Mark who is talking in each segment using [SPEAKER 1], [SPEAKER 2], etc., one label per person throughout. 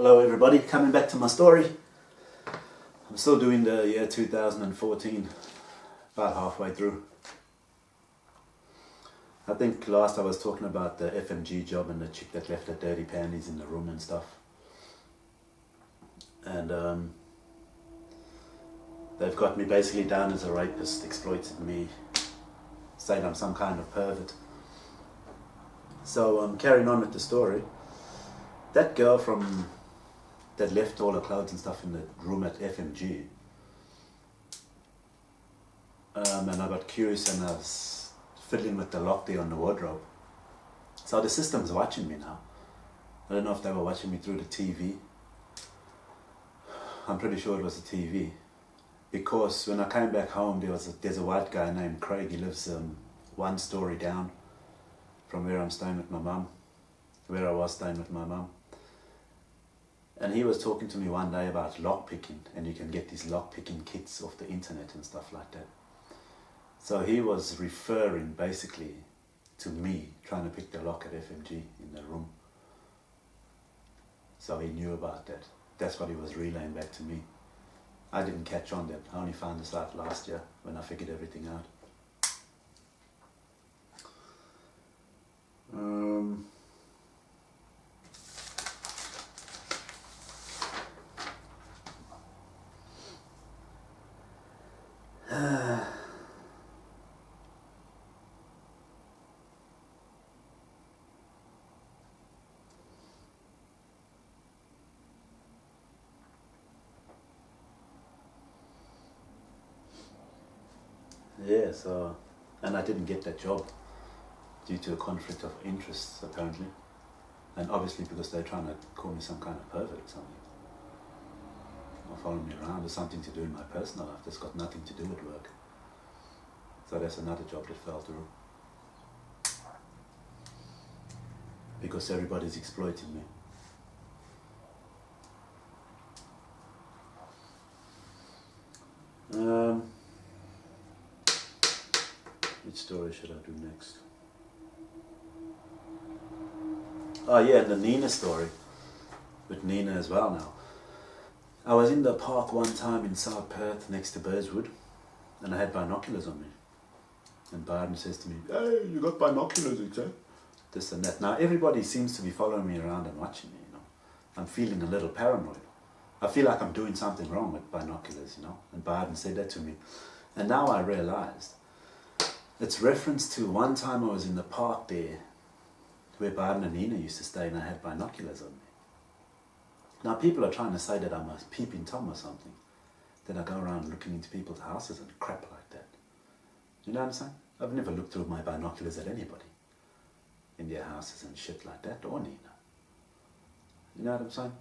[SPEAKER 1] Hello everybody, coming back to my story. I'm still doing the year 2014, about halfway through. I think last I was talking about the FMG job and the chick that left her dirty panties in the room and stuff. And they've got me basically down as a rapist, exploited me, saying I'm some kind of pervert. So carrying on with the story, that girl that left all her clothes and stuff in the room at FMG, and I got curious and I was fiddling with the lock there on the wardrobe. So the system's watching me now. I don't know if they were watching me through the TV. I'm pretty sure it was the TV, because when I came back home there's a white guy named Craig. He lives one story down from where I'm staying with my mum, where I was staying with my mum. And he was talking to me one day about lock picking, and you can get these lock picking kits off the internet and stuff like that. So he was referring basically to me trying to pick the lock at FMG in the room. So he knew about that. That's what he was relaying back to me. I didn't catch on that. I only found this out last year when I figured everything out. Yeah, so, and I didn't get that job due to a conflict of interest apparently, and obviously because they're trying to call me some kind of pervert or something, or following me around, or something to do in my personal life that's got nothing to do with work. So that's another job that fell through, because everybody's exploiting me. Which story should I do next? Oh yeah, and the Nina story, with Nina as well now. I was in the park one time in South Perth next to Burswood, and I had binoculars on me. And Byron says to me, "Hey, you got binoculars, eh?" This and that. Now everybody seems to be following me around and watching me, you know. I'm feeling a little paranoid. I feel like I'm doing something wrong with binoculars, you know. And Byron said that to me. And now I realized it's reference to one time I was in the park there where Byron and Nina used to stay, and I had binoculars on me. Now people are trying to say that I'm a peeping Tom or something, that I go around looking into people's houses and crap like that. You know what I'm saying? I've never looked through my binoculars at anybody in their houses and shit like that, or Nina. You know what I'm saying?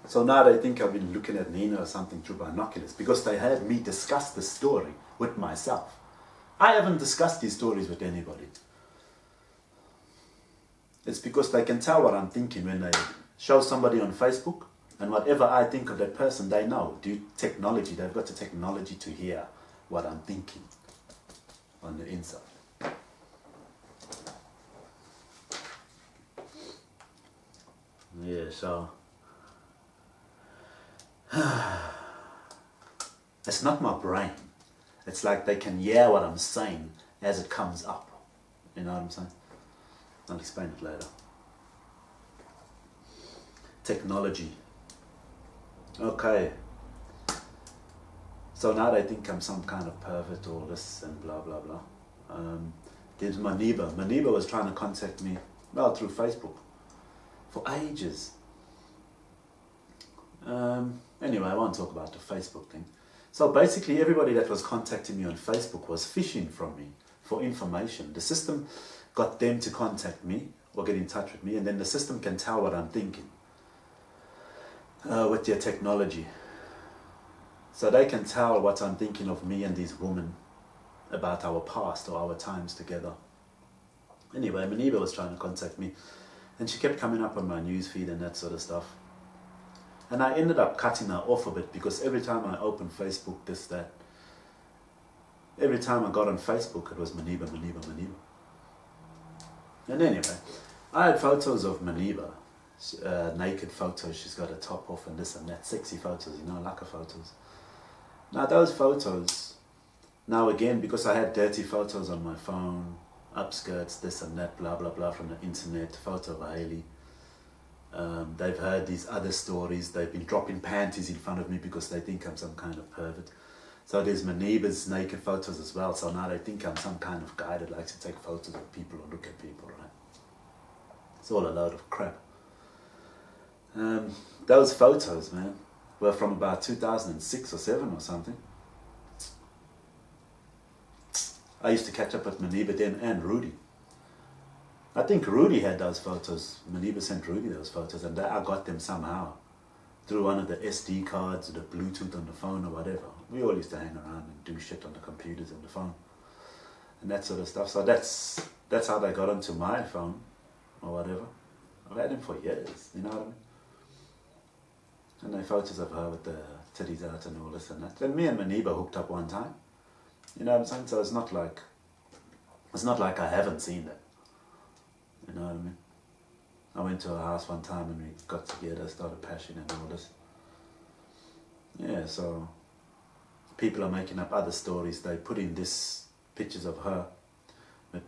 [SPEAKER 1] So now they think I've been looking at Nina or something through binoculars, because they had me discuss the story with myself. I haven't discussed these stories with anybody. It's because they can tell what I'm thinking when they show somebody on Facebook, and whatever I think of that person, they know. Due to technology, they've got the technology to hear what I'm thinking on the inside. Yeah, so it's not my brain. It's like they can hear what I'm saying as it comes up. You know what I'm saying? I'll explain it later. Technology. Okay. So now they think I'm some kind of pervert or this and blah blah blah. There's Moneeba. Moneeba was trying to contact me, well, through Facebook for ages. Anyway, I won't talk about the Facebook thing. So basically everybody that was contacting me on Facebook was fishing from me for information. The system got them to contact me or get in touch with me, and then the system can tell what I'm thinking with their technology. So they can tell what I'm thinking of me and these women about our past or our times together. Anyway, Moneeba was trying to contact me, and she kept coming up on my newsfeed and that sort of stuff. And I ended up cutting her off a bit, because every time I opened Facebook, this, that, every time I got on Facebook, it was Moneeba, Moneeba, Moneeba. And anyway, I had photos of Moneeba, naked photos, she's got a top off and this and that, sexy photos, you know, lacquer photos. Now those photos, now again, because I had dirty photos on my phone, upskirts, this and that, blah blah blah from the internet, photo of Hailey. They've heard these other stories, they've been dropping panties in front of me because they think I'm some kind of pervert. So there's Moneeba's naked photos as well, so now they think I'm some kind of guy that likes to take photos of people or look at people, right? It's all a load of crap. Those photos, man, were from about 2006 or 7 or something. I used to catch up with Moneeba then and Rudy. I think Rudy had those photos. Moneeba sent Rudy those photos and I got them somehow. Through one of the SD cards or the Bluetooth on the phone or whatever. We all used to hang around and do shit on the computers and the phone. And that sort of stuff. So that's how they got onto my phone or whatever. I've had them for years, you know what I mean? And there are photos of her with the titties out and all this and that. And me and Moneeba hooked up one time. You know what I'm saying? So it's not like I haven't seen that. You know what I mean? I went to her house one time and we got together, started pashing and all this. Yeah, so people are making up other stories. They put in this pictures of her with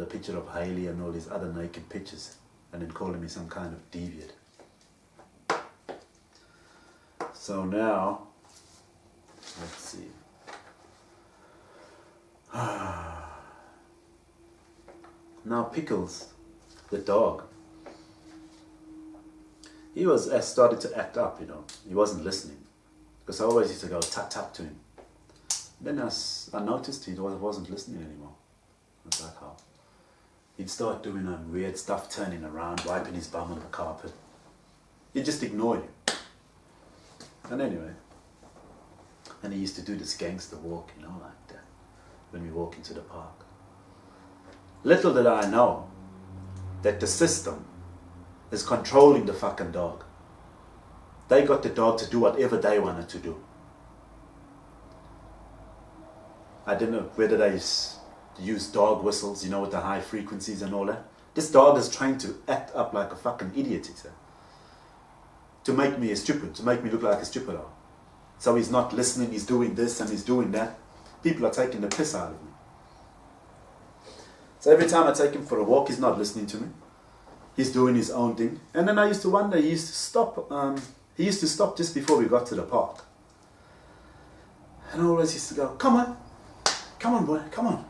[SPEAKER 1] a picture of Hailey and all these other naked pictures, and then calling me some kind of deviant. So now, let's see. Now Pickles, the dog, he started to act up, you know. He wasn't listening. Because I always used to go tap tap to him. Then I noticed he wasn't listening anymore. I was like, how? He'd start doing weird stuff, turning around, wiping his bum on the carpet. He'd just ignore you. And anyway, and he used to do this gangster walk, you know, like that, when we walk into the park. Little did I know that the system is controlling the fucking dog. They got the dog to do whatever they wanted to do. I don't know whether they use dog whistles, you know, with the high frequencies and all that. This dog is trying to act up like a fucking idiot, he said. To make me a stupid, to make me look like a stupid dog. So he's not listening, he's doing this and he's doing that. People are taking the piss out of me. So every time I take him for a walk, he's not listening to me. He's doing his own thing. And then I used to wonder, he used to stop just before we got to the park. And I always used to go, come on boy, come on.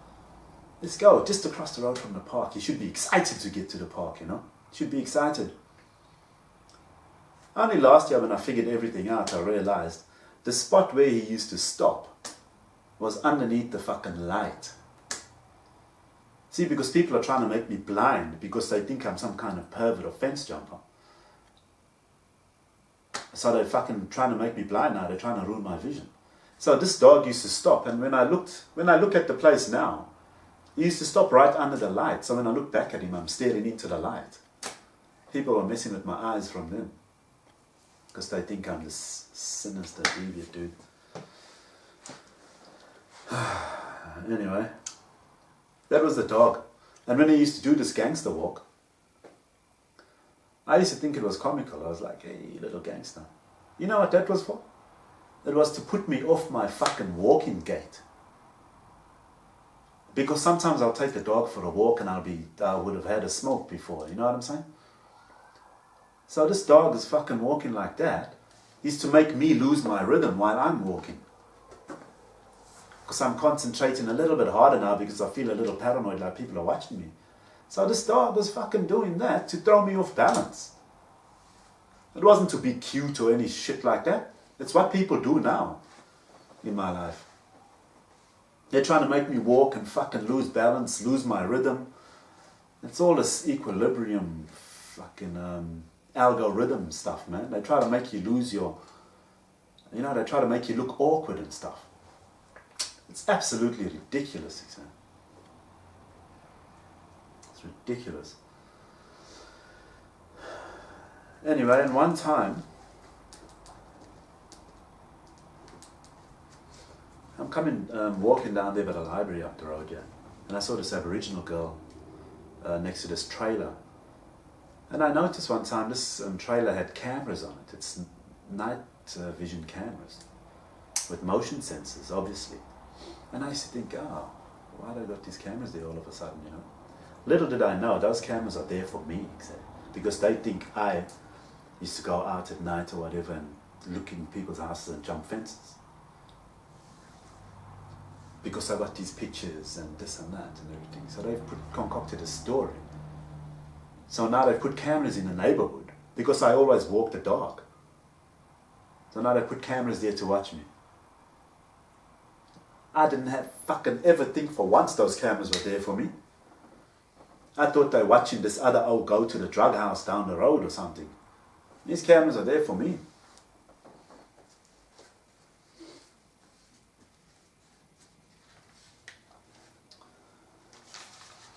[SPEAKER 1] Let's go, just across the road from the park. You should be excited to get to the park, you know. You should be excited. Only last year when I figured everything out, I realized the spot where he used to stop was underneath the fucking light. See, because people are trying to make me blind because they think I'm some kind of pervert or fence jumper. So they're fucking trying to make me blind now. They're trying to ruin my vision. So this dog used to stop, and when I look at the place now, he used to stop right under the light. So when I look back at him, I'm staring into the light. People are messing with my eyes from them because they think I'm this sinister, deviant dude. Anyway. That was the dog. And when he used to do this gangster walk, I used to think it was comical. I was like, hey, little gangster. You know what that was for? It was to put me off my fucking walking gait. Because sometimes I'll take the dog for a walk and I would have had a smoke before. You know what I'm saying? So this dog is fucking walking like that. Is to make me lose my rhythm while I'm walking. Because I'm concentrating a little bit harder now because I feel a little paranoid like people are watching me. So this dog was fucking doing that to throw me off balance. It wasn't to be cute or any shit like that. It's what people do now in my life. They're trying to make me walk and fucking lose balance, lose my rhythm. It's all this equilibrium fucking algorithm stuff, man. They try to make you lose your, you know, they try to make you look awkward and stuff. It's absolutely ridiculous, It's ridiculous. Anyway, and one time, I'm walking down there by the library up the road, yeah, and I saw this Aboriginal girl next to this trailer And I noticed one time this trailer had cameras on it. It's night vision cameras with motion sensors, obviously. And I used to think, oh, why they got these cameras there all of a sudden, you know? Little did I know, those cameras are there for me, exactly. Because they think I used to go out at night or whatever and look in people's houses and jump fences. Because I got these pictures and this and that and everything. So they've concocted a story. So now they've put cameras in the neighbourhood because I always walk the dog. So now they put cameras there to watch me. I didn't have fucking ever think for once those cameras were there for me. I thought they were watching this other old go to the drug house down the road or something. These cameras are there for me.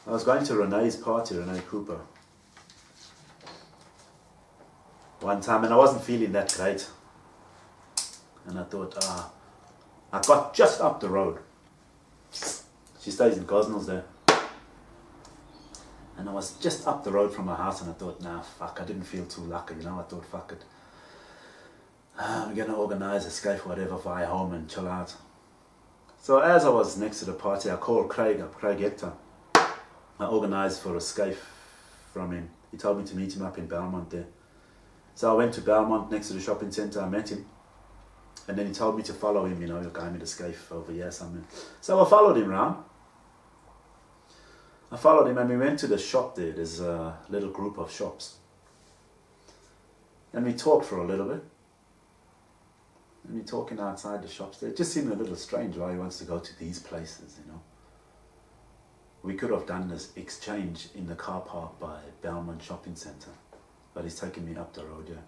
[SPEAKER 1] I was going to Renee's party, Renee Cooper, one time, and I wasn't feeling that great. And I thought, I got just up the road. She stays in Gosnells there. And I was just up the road from her house and I thought, nah, fuck, I didn't feel too lucky, you know. I thought, fuck it. I'm going to organise a escape, whatever, fly home and chill out. So as I was next to the party, I called Craig Hector. I organised for escape from him. He told me to meet him up in Belmont there. So I went to Belmont next to the shopping centre, I met him. And then he told me to follow him, you know, you're going to escape over here somewhere. So I followed him round. I followed him and we went to the shop there. There's a little group of shops. And we talked for a little bit. And we're talking outside the shops there. It just seemed a little strange why he wants to go to these places, you know. We could have done this exchange in the car park by Belmont Shopping Centre. But he's taking me up the road, yeah.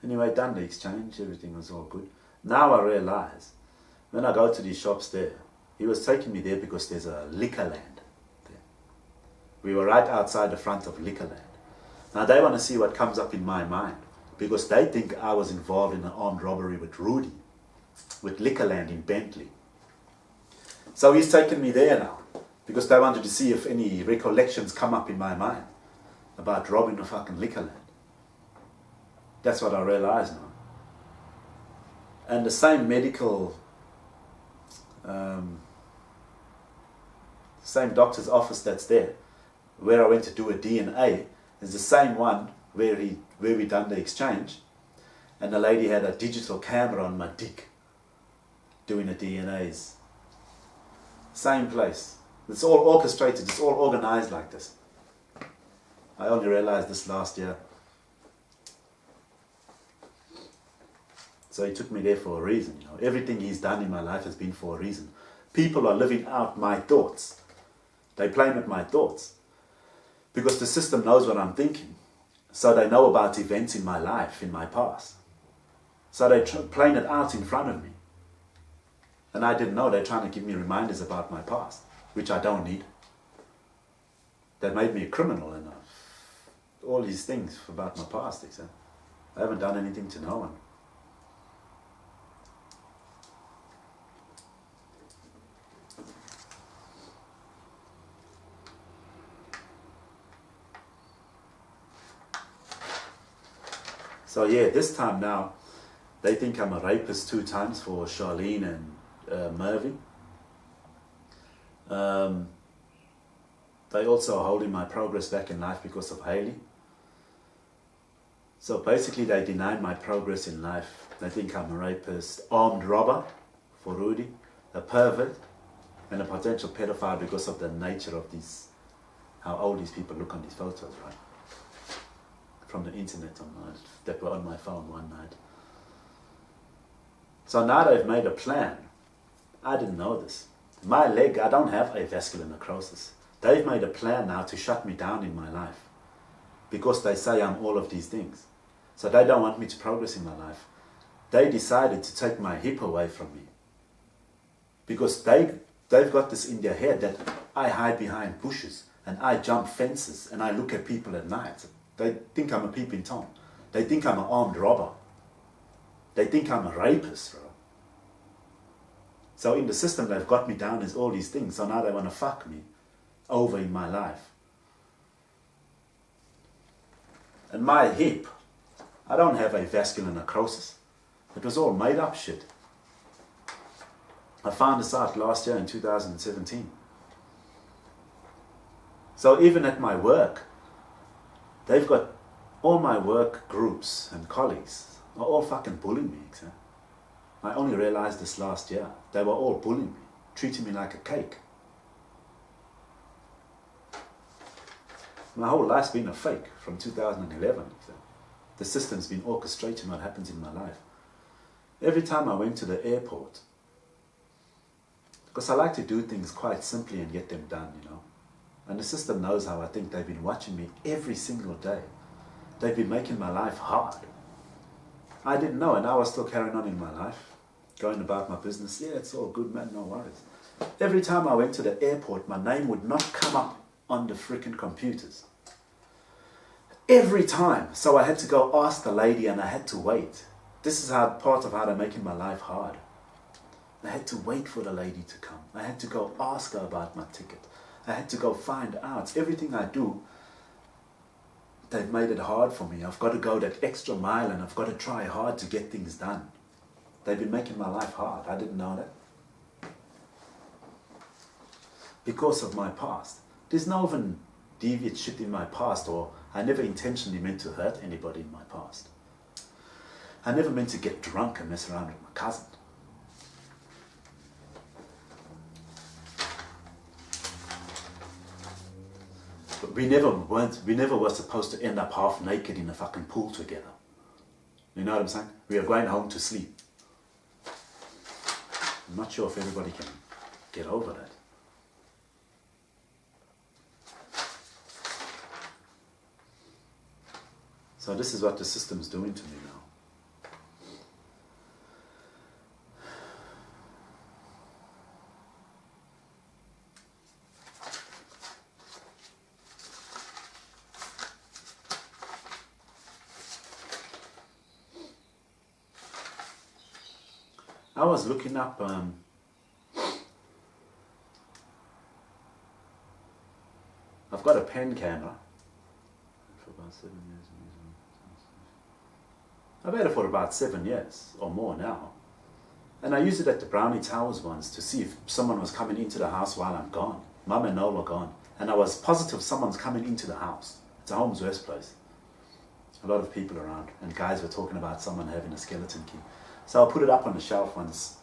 [SPEAKER 1] Anyway, done the exchange, everything was all good. Now I realise, when I go to these shops there, he was taking me there because there's a liquorland there. We were right outside the front of liquorland. Now they want to see what comes up in my mind, because they think I was involved in an armed robbery with Rudy, with liquorland in Bentley. So he's taken me there now, because they wanted to see if any recollections come up in my mind about robbing a fucking liquorland. That's what I realise now. And the same medical, same doctor's office that's there, where I went to do a DNA, is the same one where we done the exchange, and the lady had a digital camera on my dick, doing the DNAs. Same place. It's all orchestrated, it's all organised like this. I only realised this last year. So he took me there for a reason, you know. Everything he's done in my life has been for a reason. People are living out my thoughts. They play with my thoughts. Because the system knows what I'm thinking. So they know about events in my life, in my past. So they're playing it out in front of me. And I didn't know, they're trying to give me reminders about my past, which I don't need. They made me a criminal and all these things about my past, except I haven't done anything to no one. So yeah, this time now, they think I'm a rapist 2 times for Charlene and Mervy. They also are holding my progress back in life because of Hailey. So basically they denied my progress in life. They think I'm a rapist, armed robber for Rudy, a pervert, and a potential pedophile because of the nature of these, how old these people look on these photos, right? From the internet that were on my phone one night. So now they've made a plan. I didn't know this. My leg, I don't have avascular necrosis. They've made a plan now to shut me down in my life because they say I'm all of these things. So they don't want me to progress in my life. They decided to take my hip away from me because they've got this in their head that I hide behind bushes and I jump fences and I look at people at night. They think I'm a peeping Tom. They think I'm an armed robber. They think I'm a rapist, bro. So in the system, they've got me down as all these things. So now they want to fuck me over in my life. And my hip, I don't have a vascular necrosis. It was all made up shit. I found this out last year in 2017. So even at my work, they've got all my work groups and colleagues are all fucking bullying me. I only realized this last year. They were all bullying me, treating me like a cake. My whole life's been a fake from 2011. The system's been orchestrating what happens in my life. Every time I went to the airport, because I like to do things quite simply and get them done, you know. And the system knows how I think. They've been watching me every single day. They've been making my life hard. I didn't know, and I was still carrying on in my life, going about my business. Yeah, it's all good, man, no worries. Every time I went to the airport, my name would not come up on the freaking computers. Every time. So I had to go ask the lady and I had to wait. This is part of how they're making my life hard. I had to wait for the lady to come. I had to go ask her about my ticket. I had to go find out. Everything I do, they've made it hard for me. I've got to go that extra mile and I've got to try hard to get things done. They've been making my life hard. I didn't know that. Because of my past. There's no even deviant shit in my past, or I never intentionally meant to hurt anybody in my past. I never meant to get drunk and mess around with my cousin. But we never were supposed to end up half naked in a fucking pool together. You know what I'm saying? We are going home to sleep. I'm not sure if everybody can get over that. So this is what the system's doing to me now. I was looking up I've got a pen camera for about 7 years. I've had it for about 7 years or more now. And I used it at the Brownie Towers once to see if someone was coming into the house while I'm gone. Mum and Noel were gone. And I was positive someone's coming into the house. It's a home's worst place. A lot of people around. And guys were talking about someone having a skeleton key. So I put it up on the shelf once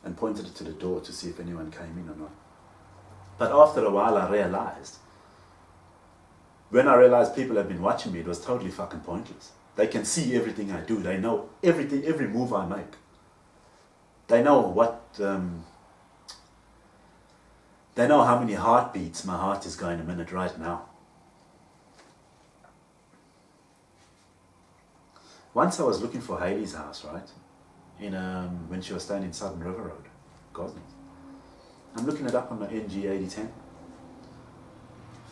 [SPEAKER 1] and pointed it to the door to see if anyone came in or not. But after a while I realized, when I realized people have been watching me, it was totally fucking pointless. They can see everything I do. They know everything, every move I make. They know what, they know how many heartbeats my heart is going a minute right now. Once I was looking for Hailey's house, right? When she was staying in Southern River Road, Goslings. I'm looking it up on the NG8010.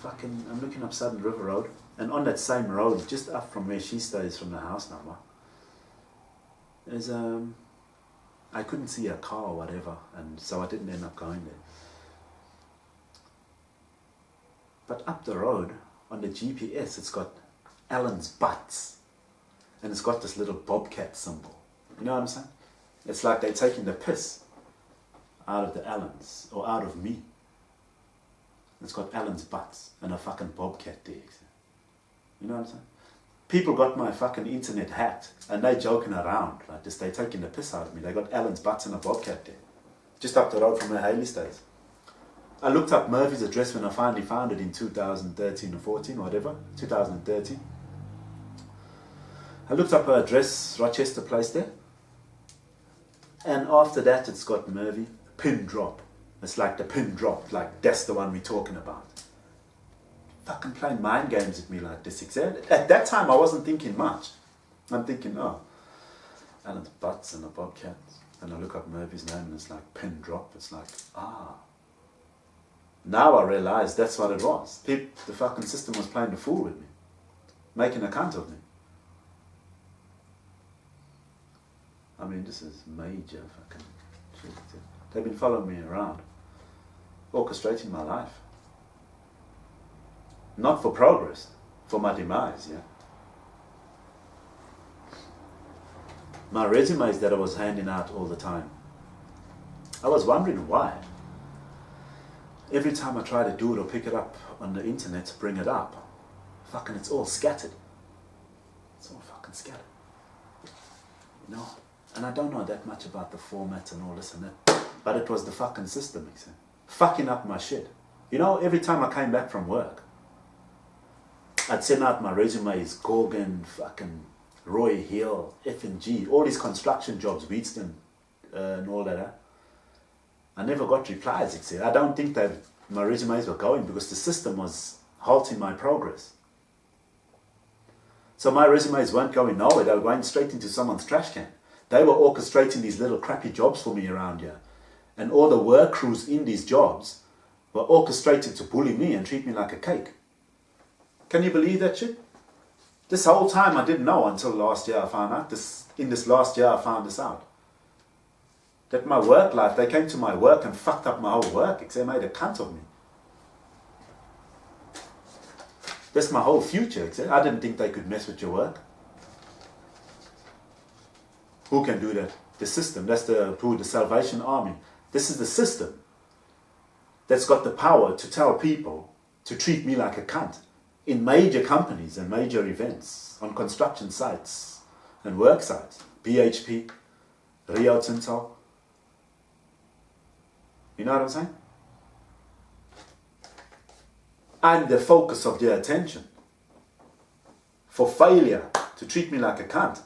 [SPEAKER 1] I'm looking up Southern River Road. And on that same road, just up from where she stays from the house number, there's I couldn't see a car or whatever, and so I didn't end up going there. But up the road, on the GPS, it's got ALLANS BUTTS, and it's got this little bobcat symbol. You know what I'm saying? It's like they're taking the piss out of the Allans, or out of me. It's got ALLANS BUTTS and a fucking bobcat there. You know what I'm saying? People got my fucking internet hacked and they joking around like this. They taking the piss out of me. They got ALLANS BUTTS and a bobcat there. Just up the road from where Hailey stays. I looked up Mervy's address when I finally found it in 2013 or 14 or whatever. 2013. I looked up her address, Rochester Place there. And after that it's got Mervy, pin drop. It's like the pin drop, like that's the one we're talking about. Fucking playing mind games with me like this. At that time I wasn't thinking much. I'm thinking, oh, ALLANS BUTTS and a bobcat. And I look up Mervy's name and it's like pin drop. It's like, ah. Now I realize that's what it was. The fucking system was playing the fool with me. Making a cunt of me. I mean, this is major fucking shit. They've been following me around. Orchestrating my life. Not for progress, for my demise, yeah. my resumes that I was handing out all the time, I was wondering why. Every time I try to do it or pick it up on the internet to bring it up, fucking it's all scattered. It's all fucking scattered. You know? And I don't know that much about the format and all this and that, but it was the fucking system, fucking up my shit. You know, every time I came back from work, I'd send out my resumes, Gorgon, fucking Roy Hill, FMG, all these construction jobs, Wheatston, and all that. I never got replies. I don't think that my resumes were going because the system was halting my progress. So my resumes weren't going nowhere. They were going straight into someone's trash can. They were orchestrating these little crappy jobs for me around here. And all the work crews in these jobs were orchestrated to bully me and treat me like a cake. Can you believe that shit? This whole time I didn't know until last year I found out this. In this last year I found this out. That my work life, they came to my work and fucked up my whole work. They made a cunt of me. That's my whole future. I didn't think they could mess with your work. Who can do that? The system. That's the Salvation Army. This is the system that's got the power to tell people to treat me like a cunt in major companies and major events, on construction sites and work sites. BHP, Rio Tinto. You know what I'm saying? I'm the focus of their attention for failure to treat me like a cunt.